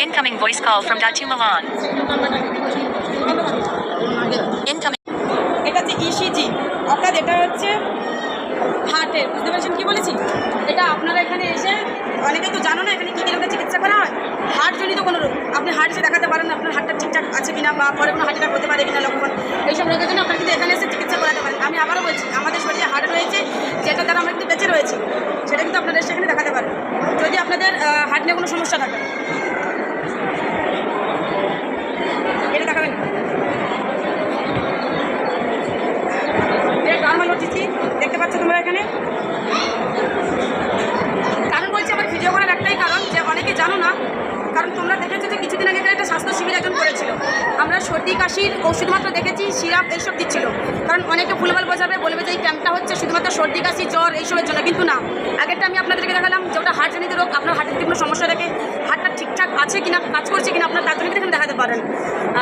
Incoming voice call from Datu Milan. Incoming. এটা হচ্ছে ECG, অর্থাৎ এটা হচ্ছে হার্টের, বুঝতে পারছেন কি বলেছি? এটা আপনারা এখানে এসে অনেকে তো জানো না এখানে কী কী রোগের চিকিৎসা করা হয়। হার্টজনিত কোনো রোগ আপনি হার্ট এসে দেখাতে পারেন, আপনার হার্টটা ঠিকঠাক আছে কিনা বা পরে কোনো হার্ট অ্যাটাক হতে পারে কিনা লক্ষণ, এইসব রোগের জন্য আপনারা কিন্তু এখানে এসে চিকিৎসা করাতে পারেন। আমি আবারও বলছি, আমাদের শরীরে হার্ট রয়েছে, যেটা দ্বারা আমরা কিন্তু বেঁচে রয়েছি, সেটা কিন্তু আপনারা এসে এখানে দেখাতে পারেন যদি আপনাদের হার্ট নিয়ে কোনো সমস্যা থাকে। এটা দেখাবেন ডার্মাটোলজিস্ট দেখতে পাচ্ছ তোমরা এখানে। কারণ বলছি আমার ভিডিও করার একটাই কারণ, যে অনেকে জানো না, কারণ তোমরা দেখেছো যে কিছুদিন আগে এখানে একটা স্বাস্থ্য শিবির একজন করেছিল। আমরা সর্দি কাশির ওষুধ মাত্র দেখেছি, সিরাপ এইসব দিচ্ছিল। কারণ অনেকে ভুলভাল বোঝাবে, বলবে যে এই ক্যাম্পটা হচ্ছে শুধুমাত্র সর্দি কাশি জ্বর এইসবের জন্য, কিন্তু না। আগেরটা আমি আপনাদেরকে দেখালাম যে ওটা হার্টজনিত রোগ, আপনার হার্টের যদি কোনো সমস্যা থাকে, হার্টটা ঠিকঠাক আছে কিনা, কাজ করছে কিনা, আপনার তার জন্য এখানে দেখাতে পারেন।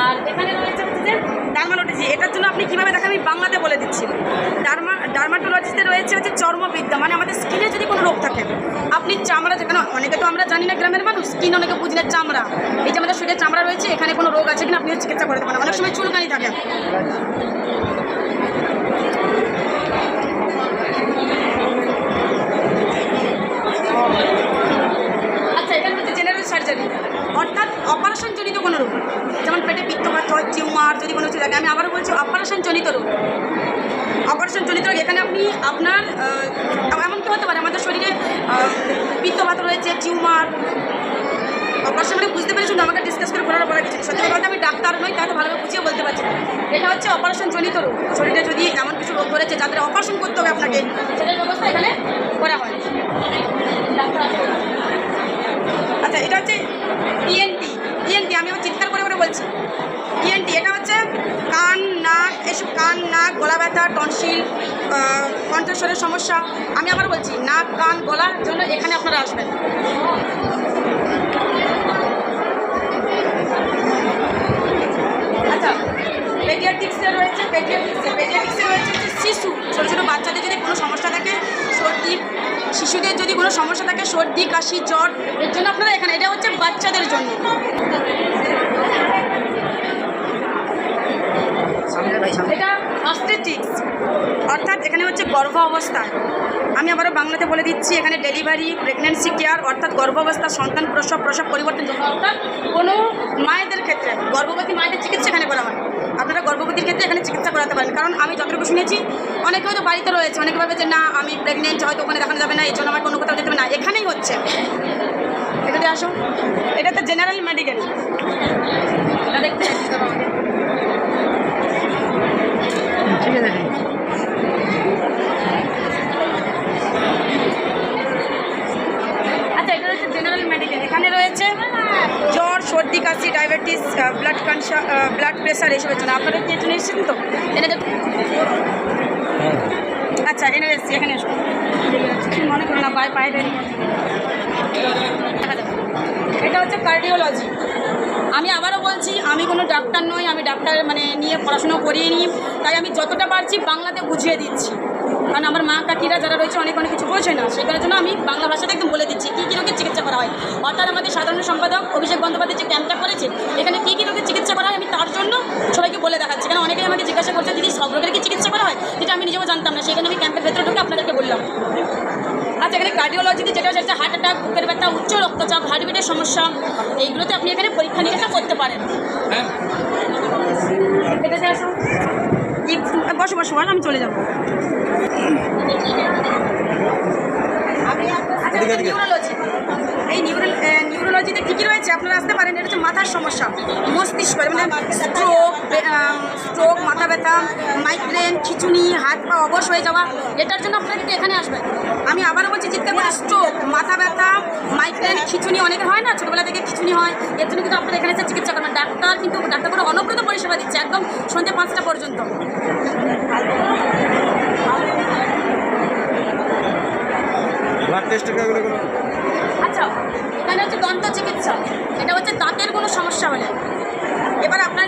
আর এখানে রয়েছে যে ডার্মাটোলজি, এটার জন্য আপনি কীভাবে দেখেন আমি বাংলাতে বলে দিচ্ছি। ডার্মাটোলজিতে রয়েছে হচ্ছে চর্মবিদ্যা, মানে আমাদের স্কিনে যদি কোনো রোগ থাকে, আপনি চামড়া, যেখানে অনেকে তো আমরা জানি না গ্রামের মানুষ, স্কিন অনেকে বুঝি না, চামড়া, এই যে আমাদের শরীরে চামড়া রয়েছে, এখানে কোনো রোগ আছে কিনা আপনি চিকিৎসা করতে পারেন। অনেক সময় চুলকানি থাকে, আচ্ছা এখানে হচ্ছে জেনারেল সার্জারি, অর্থাৎ অপারেশন জনিত কোনো রোগ, যেমন পেটে পিত্তপাত হয়, টিউমার যদি কোনো কিছু থাকে। আমি আবারও বলছি অপারেশন জনিত রোগ, অপারেশন জনিত রোগ। এখানে আপনি আপনার এমন কি হতে পারে আমাদের শরীরে পিত্তপাত রয়েছে, টিউমার, অপারেশন মানে বুঝতে পেরেছি, আমাকে ডিসকাস করে বলা কিছু সত্যি কথা, আমি ডাক্তার নই, তাই তো ভালোভাবে বুঝিয়ে বলতে পারছি না। এটা হচ্ছে অপারেশন জনিত রোগ, শরীরে যদি এমন কিছু রোগ ধরেছে যাদের অপারেশন করতে হবে আপনাকে, সেটার ব্যবস্থা এখানে করা হয়। আচ্ছা এটা হচ্ছে ইএনটি, ইএনটি আমি আমার চিৎকার করে করে বলছি। ইএনটি এটা হচ্ছে কান নাক, এসব কান নাক গলা ব্যথা, টনসিল, কণ্ঠস্বরের সমস্যা। আমি আবার বলছি নাক কান গলার জন্য এখানে আপনারা আসবেন। আচ্ছা পেডিয়াট্রিক্সে রয়েছে, পেডিয়াট্রিক্সে রয়েছে হচ্ছে শিশু, ছোটো ছোটো বাচ্চাদের যদি কোনো সমস্যা থাকে, সর্দি, শিশুদের যদি কোনো সমস্যা থাকে, সর্দি কাশি জ্বর, এর জন্য আপনারা এখানে, এটা হচ্ছে বাচ্চাদের জন্য। এটা অবস্টেট্রিক্স, অর্থাৎ এখানে হচ্ছে গর্ভ অবস্থায়, আমি আবারও বাংলাতে বলে দিচ্ছি, এখানে ডেলিভারি, প্রেগনেন্সি কেয়ার, অর্থাৎ গর্ভাবস্থা, সন্তান প্রসব পরিবর্তন জন্য, অর্থাৎ কোনো মায়েদের ক্ষেত্রে, গর্ভবতী মায়েদের চিকিৎসা এখানে করা হয়। আপনারা গর্ভবতীর ক্ষেত্রে এখানে চিকিৎসা করাতে পারেন। কারণ আমি যতটুকু শুনেছি, অনেকে হয়তো বাড়িতে রয়েছে, অনেকে ভাবে যে না আমি প্রেগনেন্ট, হয়তো ওখানে দেখানো যাবে না, এই জন্য আমার কোনো কোথাও যেতে হবে না, এখানেই হচ্ছে। এটাতে আসো, এটা তো জেনারেল মেডিকেল, এটা দেখতে ঠিক আছে। আচ্ছা এটা হচ্ছে জেনারেল মেডিকেল, এখানে রয়েছে জ্বর, সর্দি কাশি, ডায়াবেটিস, ব্লাড প্রেশার এইসবের জন্য। আপনারা কি জন্য এসেছেন তো এটা? আচ্ছা এনে এসেছি, এখানে এসো, মনে করো না পায়ে দেখা যাবে। এটা হচ্ছে কার্ডিওলজি। আমি আবারও বলছি, আমি কোনো ডাক্তার নই, আমি ডাক্তার মানে নিয়ে পড়াশুনো করিনি, তাই আমি যতটা পারছি বাংলাতে বুঝিয়ে দিচ্ছি। কারণ আমার মা কাকিরা যারা রয়েছে অনেক কিছু বোঝে না, সেটার জন্য আমি বাংলা ভাষাতে একদম বলে দিচ্ছি কী কী রোগের চিকিৎসা করা হয়। অর্থাৎ আমাদের সাধারণ সম্পাদক অভিষেক বন্দ্যোপাধ্যায় যে ক্যাম্পটা করেছে, এখানে কী কী রোগের চিকিৎসা করা হয় আমি তার জন্য সবাইকে বলে দেখাচ্ছি। কারণ অনেকেই আমাকে জিজ্ঞাসা করছে দিদি সব রোগের কি চিকিৎসা করা হয়, যেটা আমি নিজেও জানতাম না, সেখানে আমি ক্যাম্পের ভেতরে ঢুকে আপনাদেরকে বললাম। আচ্ছা এখানে কার্ডিওলজিতে যেটা হচ্ছে হার্ট অ্যাটাক, বুকের ব্যথা, উচ্চ রক্তচাপ, হার্টবিটের সমস্যা, এইগুলোতে আপনি এখানে পরীক্ষা নিরীক্ষা করতে পারেন। এটাতে আসুন, বসো বসো, আমি চলে যাবো। নিউরোলজি, এই নিউরোলজিতে কী কী রয়েছে আপনারা আসতে পারেন। এটা হচ্ছে মাথার সমস্যা, মস্তিষ্ক, মানে স্ট্রোক, মাথা ব্যথা, মাইগ্রেন, খিঁচুনি, হাত পা অবশ হয়ে যাওয়া, এটার জন্য আপনারা কিন্তু এখানে আসবেন। আমি আবারও বলছি চিৎকার করে, স্ট্রোক, মাথা ব্যথা, মাইগ্রেন, খিঁচুনি, অনেকের হয় না, ছোটোবেলা থেকে খিঁচুনি হয়, এর জন্য কিন্তু আপনারা এখানে এসে চিকিৎসা করবেন। ডাক্তার কিন্তু ডাক্তার কোনো অনবরত পরিষেবা দিচ্ছে, একদম সন্ধ্যে 5টা পর্যন্ত। আচ্ছা এখানে হচ্ছে দন্ত চিকিৎসা, এটা হচ্ছে দাঁতের কোনো সমস্যা হলে, এবার আপনার